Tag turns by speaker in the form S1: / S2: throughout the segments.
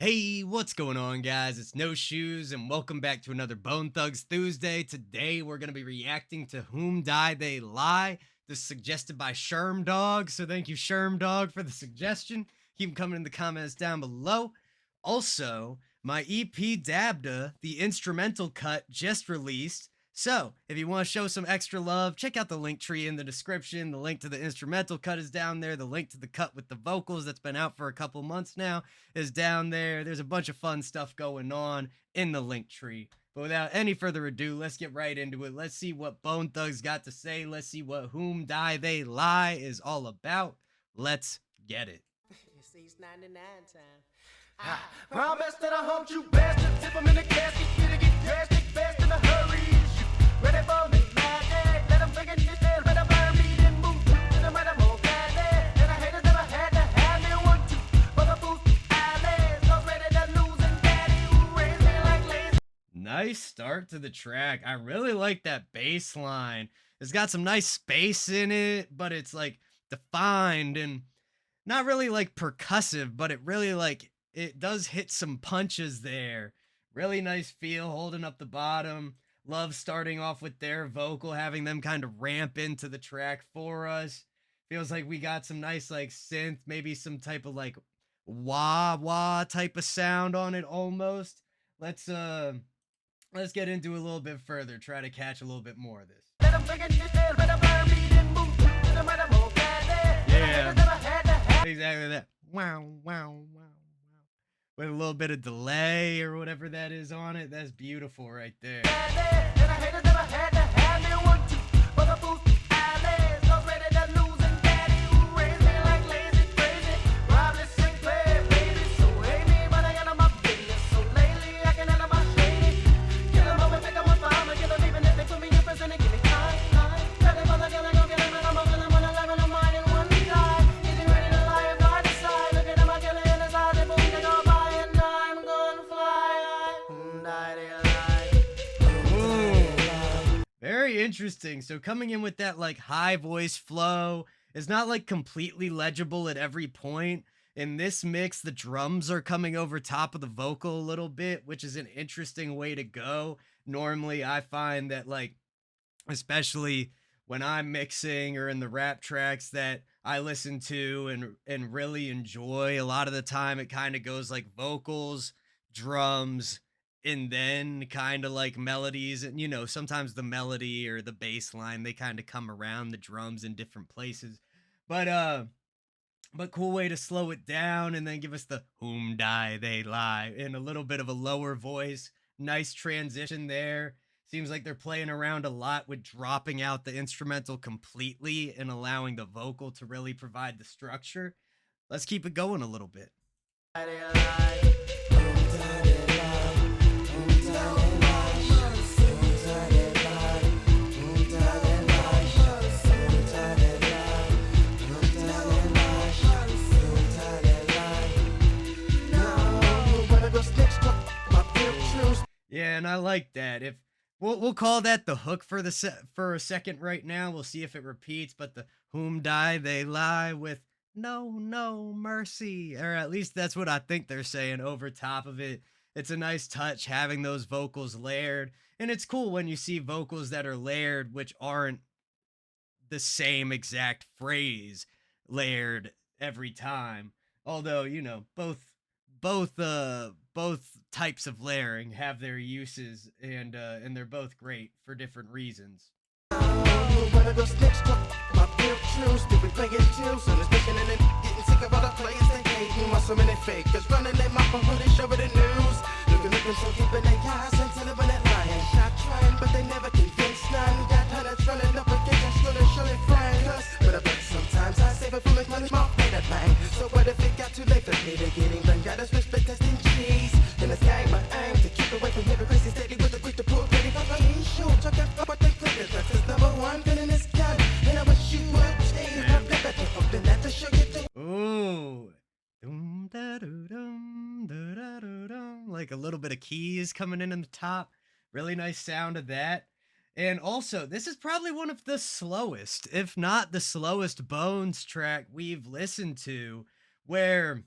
S1: Hey, what's going on, guys? It's No Shoes, and welcome back to another Bone Thugs Tuesday. Today, we're going to be reacting to Whom Die They Lie. This is suggested by Sherm Dog. So, thank you, Sherm Dog, for the suggestion. Keep them coming in the comments down below. Also, my EP Dabda, the instrumental cut, just released. So, if you want to show some extra love, check out the link tree in the description. The link to the instrumental cut is down there. The link to the cut with the vocals that's been out for a couple months now is down there. There's a bunch of fun stuff going on in the link tree. But without any further ado, let's get right into it. Let's see what Bone Thugs got to say. Let's see what Whom Die They Lie is all about. Let's get it.
S2: You see, it's 99 time.
S3: Promise that I hunt you bastard. Tip 'em in the casket, get drastic, fast in a hurry. Is you ready for me, magic? Let 'em think it is there, better burn me, then move to the matter more gladly. And I hated that I had to have me one, two, for the boost eyelids. So ready to lose and daddy who raised me like lazy.
S1: Nice start to the track. I really like that bass line. It's got some nice space in it, but it's like defined and not really like percussive, but it really like it does hit some punches there. Really nice feel holding up the bottom. Love starting off with their vocal, having them kind of ramp into the track for us. Feels like we got some nice like synth, maybe some type of like wah wah type of sound on it almost. Let's get into it a little bit further, try to catch a little bit more of this.
S3: Let 'em think it is there, better burn me, then move to the matter more gladly. And I
S1: Yeah.
S3: hated that I had to have.
S1: Exactly that. Wow, wow, wow, wow. With a little bit of delay or whatever that is on it. That's beautiful right there.
S3: And I hated that I had to have me one, two, for the boost eyelids. So ready to lose and daddy who raised me like lazy, crazy. Robless Sinclair, baby, so hate me, but I got on my business. So lately I can handle my shady. Kill 'em over, pick 'em up, I'ma kill 'em even if they put me in prison and give me time. Tell them all I gotta go get 'em and I'ma kill 'em when I live in the mind in one time. Is he ready to lie if I decide? Look at him, I kill him in his eyes, they boom, they go by and I'm gonna fly. Die, they lie.
S1: Ooh. Very interesting. So coming in with that like high voice flow is not like completely legible at every point. In this mix, the drums are coming over top of the vocal a little bit, which is an interesting way to go. Normally, I find that like especially when I'm mixing or in the rap tracks that I listen to and really enjoy. A lot of the time it kind of goes like vocals, drums, and then kind of like melodies and sometimes the melody or the bass line they kind of come around the drums in different places. But cool way to slow it down and then give us the whom die they lie in a little bit of a lower voice. Nice transition there. Seems like they're playing around a lot with dropping out the instrumental completely and allowing the vocal to really provide the structure. Let's keep it going a little bit. Yeah, and I like that. If we'll call that the hook for for a second right now. We'll see if it repeats, but the whom die they lie with no mercy, or at least that's what I think they're saying over top of it. It's a nice touch having those vocals layered, and it's cool when you see vocals that are layered which aren't the same exact phrase layered every time. Although, both types of layering have their uses and they're both great for different reasons.
S3: One of those next my real true stupid playing tunes on this mission and then getting sick of all the players they hating my so many fakers running their mouth on they show it the news looking at them so deep in their eyes and telling them that lying not trying but they never convince none got hundreds running up against us gonna show it flying us but I bet sometimes I save it from the money mouth made that bang so what if it got too late for me to getting done got us respect testing cheese in this game my aim to keep away from hypocrisy steady with the quick to pull ready for the issue check out what they click is that's number one feeling this gun and I wish you would stay up better than that to show you do.
S1: Ooh. Dum, da, doo, dum, da, da, doo, dum. Like a little bit of keys coming in the top. Really nice sound of that. And also, this is probably one of the slowest, if not the slowest Bones track we've listened to, where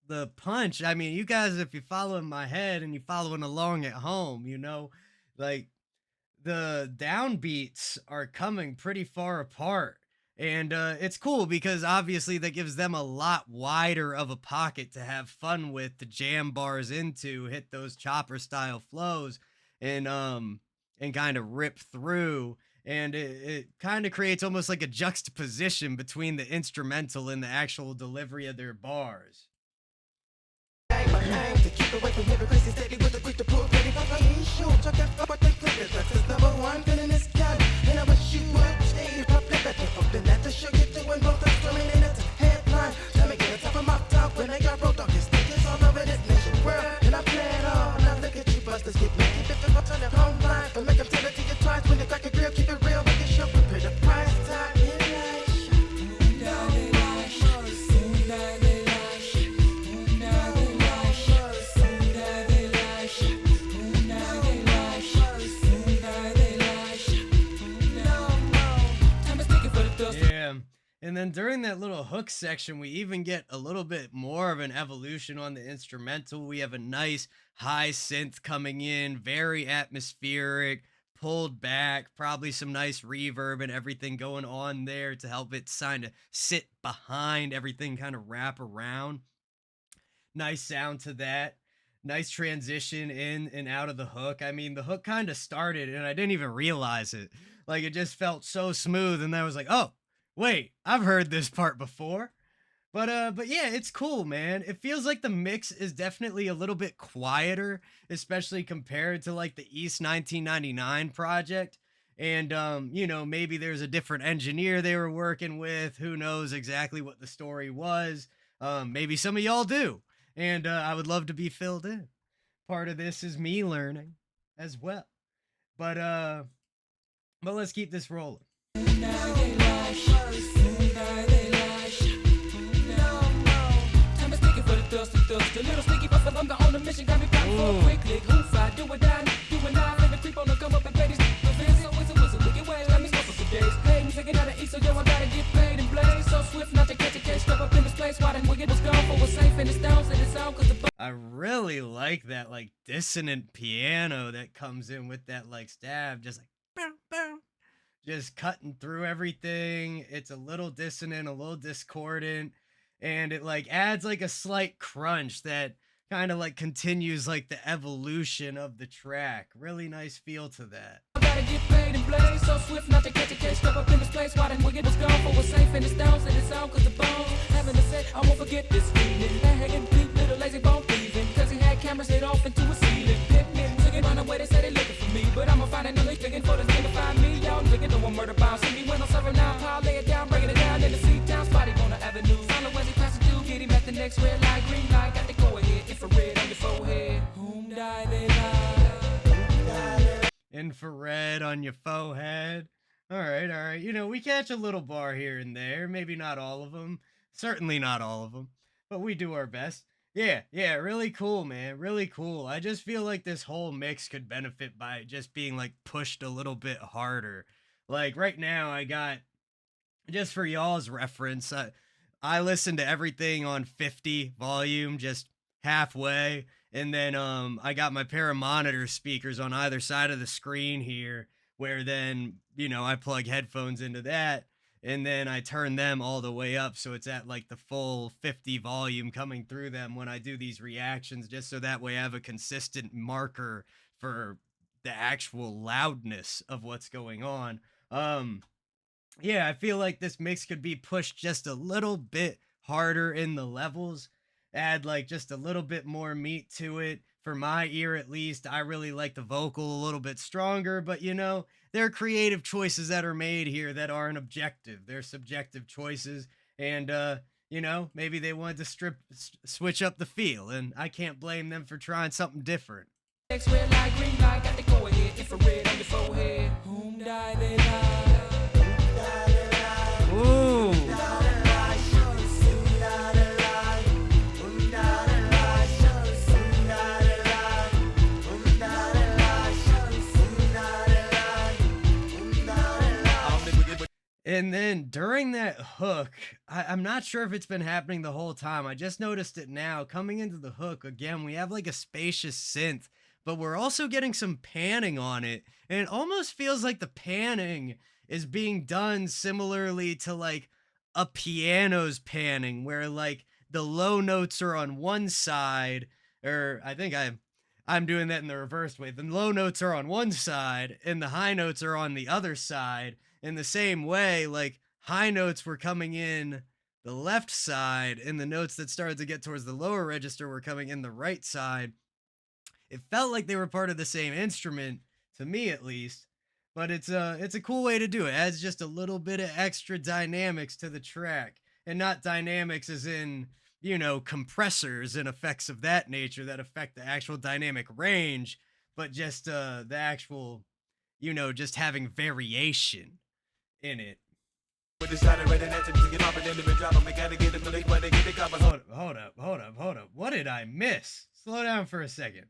S1: the punch. I mean, you guys, if you're following my head and you're following along at home, like the downbeats are coming pretty far apart. And it's cool because obviously that gives them a lot wider of a pocket to have fun with, to jam bars into, hit those chopper style flows, and kind of rip through. And it kind of creates almost like a juxtaposition between the instrumental and the actual delivery of their bars.
S3: To keep away from hypocrisy, steady with the quick to pull ready for the issue. Chuck that fuck what they click is that's number one feeling this gun. And I wish you would stay pop that better open that the sugar doing both the swimming and it's a headline. Let me get a top of my top when they got road dog stages all over this nation world. And I play it all. Now look at you busters get me. Keep it up on their home line. But make them tell it to you twice when they crack a grill. Keep it real, make it show. Prepare the price tag in life.
S1: Yeah. And then during that little hook section, we even get a little bit more of an evolution on the instrumental. We have a nice high synth coming in, very atmospheric, pulled back, probably some nice reverb and everything going on there to help it kind of sit behind everything, kind of wrap around. Nice sound to that. Nice transition in and out of the hook. I mean, the hook kind of started and I didn't even realize it. Like it just felt so smooth, and I was like, "Oh, wait, I've heard this part before." But yeah, it's cool, man. It feels like the mix is definitely a little bit quieter, especially compared to like the East 1999 project. And maybe there's a different engineer they were working with. Who knows exactly what the story was? Maybe some of y'all do. And I would love to be filled in. Part of this is me learning as well. But let's keep this rolling.
S4: The little sneaky but I'm on a mission, got me back for a quick click. Who fight, do or die, do or not, let me creep on the come up and pay these bills. So it's a whistle, wicked way, let me smoke for days. Hey, you taking out of east, so yo, I gotta get paid and blaze. So swift, not to catch a case, step up in this place, why then wicked was gone for what's safe in the stones and it's on, cause the
S1: I really like that like dissonant piano that comes in with that like stab, just like bow, bow, just cutting through everything. It's a little dissonant, a little discordant, and it like adds like a slight crunch that kind of like continues like the evolution of the track. Really nice feel to that.
S4: gotta get paid and blaze. So swift, not to catch a case, step up in this place, why then wicked was gone for what's safe in the stones and it's on, cause the bones. Having to say, I won't forget this evening. That hanging deep, little lazy bone thieving, cause he had cameras hit off into a ceiling. Picnic, took it run away, they say they looking for me, but I'ma find another looking for this nigga find me. Y'all nigga know I'm murder bound. See me when I'm serving now, pile, lay it down, breaking it down in the seat down, spotty on the avenue. Follow as he passes through, get him at the next red light, green light, got the go ahead, infrared on your forehead. Whom die they lie.
S1: Infrared on your forehead. All right, all right. We catch a little bar here and there. Maybe not all of them. Certainly not all of them. But we do our best. Yeah, really cool, man. Really cool. I just feel like this whole mix could benefit by just being like pushed a little bit harder. Like right now, I got, just for y'all's reference, I listen to everything on 50 volume, just halfway. And then I got my pair of monitor speakers on either side of the screen here, where then, I plug headphones into that, and then I turn them all the way up so it's at like the full 50 volume coming through them when I do these reactions, just so that way I have a consistent marker for the actual loudness of what's going on. Yeah, I feel like this mix could be pushed just a little bit harder in the levels, add like just a little bit more meat to it. For my ear, at least, I really like the vocal a little bit stronger, but there are creative choices that are made here that aren't objective. They're subjective choices, and maybe they wanted to switch up the feel, and I can't blame them for trying something different.
S4: Next red light, green light, got the go ahead, infrared on your forehead. Whom die they lie.
S1: Ooh. And then during that hook, I'm not sure if it's been happening the whole time. I just noticed it now. Coming into the hook, again, we have like a spacious synth, but we're also getting some panning on it. And it almost feels like the panning is being done similarly to like a piano's panning, where like the low notes are on one side, or I think I'm doing that in the reverse way. The low notes are on one side and the high notes are on the other side. In the same way, like high notes were coming in the left side and the notes that started to get towards the lower register were coming in the right side. It felt like they were part of the same instrument, to me at least. But it's a cool way to do it. It adds just a little bit of extra dynamics to the track. And not dynamics as in, compressors and effects of that nature that affect the actual dynamic range, but just the actual, just having variation in it. Hold up. What did I miss? Slow down for a second.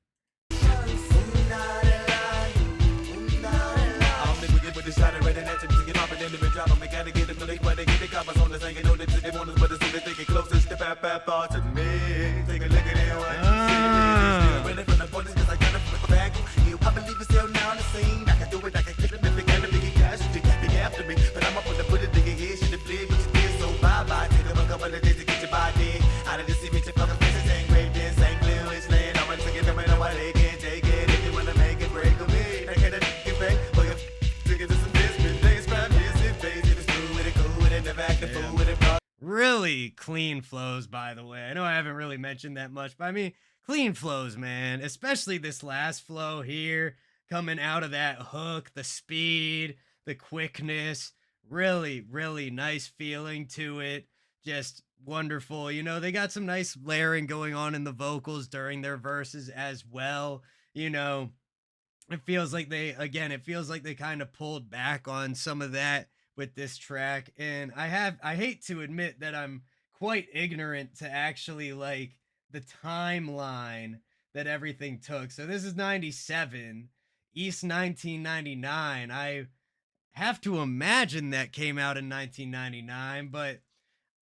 S1: Really clean flows, by the way. I know I haven't really mentioned that much, but I mean, clean flows, man. Especially this last flow here, coming out of that hook, the speed, the quickness, really, really nice feeling to it. Just wonderful. They got some nice layering going on in the vocals during their verses as well. It feels like it feels like they kind of pulled back on some of that with this track. And I hate to admit that I'm quite ignorant to actually like the timeline that everything took. So this is 97, East 1999. I have to imagine that came out in 1999, but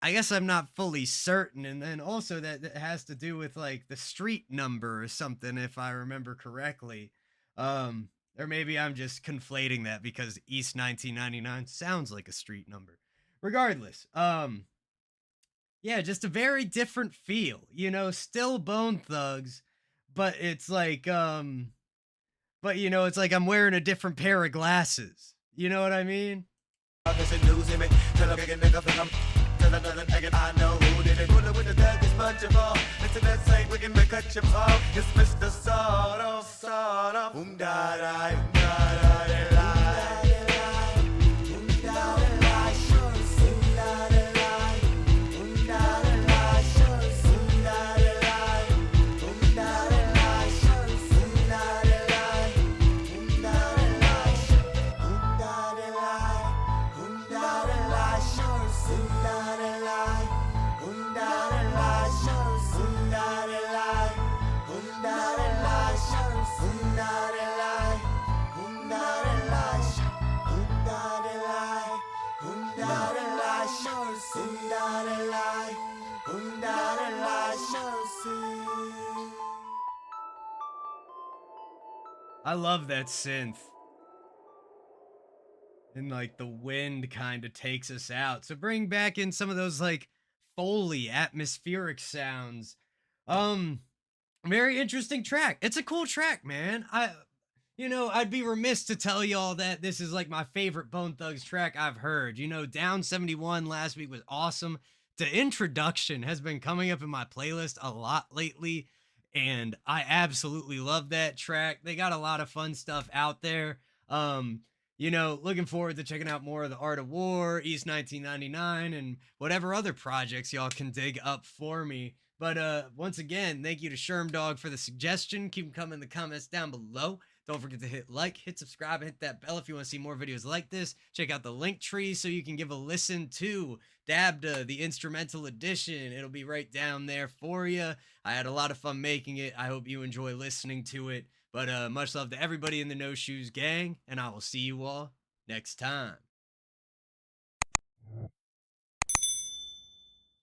S1: I guess I'm not fully certain. And then also that has to do with like the street number or something, if I remember correctly. Or maybe I'm just conflating that because East 1999 sounds like a street number. Regardless, yeah, just a very different feel, still Bone Thugs, but it's like, it's like I'm wearing a different pair of glasses. You know what I mean? I know who did it. Pull it with the thuggish bunch of all. Listen, that Saint, we can make cut your paw. It's Mr. Sawed off. Da da da da da. I love that synth. And like the wind kind of takes us out. So bring back in some of those like Foley atmospheric sounds. Very interesting track. It's a cool track, man. I'd be remiss to tell y'all that this is like my favorite Bone Thugs track I've heard. Down 71 last week was awesome. The introduction has been coming up in my playlist a lot lately, and I absolutely love that track. They got a lot of fun stuff out there. Looking forward to checking out more of the Art of War, East 1999, and whatever other projects y'all can dig up for me. But once again, thank you to Shermdog for the suggestion. Keep them coming in the comments down below. Don't forget to hit like, hit subscribe, and hit that bell if you want to see more videos like this. Check out the link tree so you can give a listen to Dabda, the instrumental edition. It'll be right down there for you. I had a lot of fun making it. I hope you enjoy listening to it. But much love to everybody in the No Shoes gang, and I will see you all next time.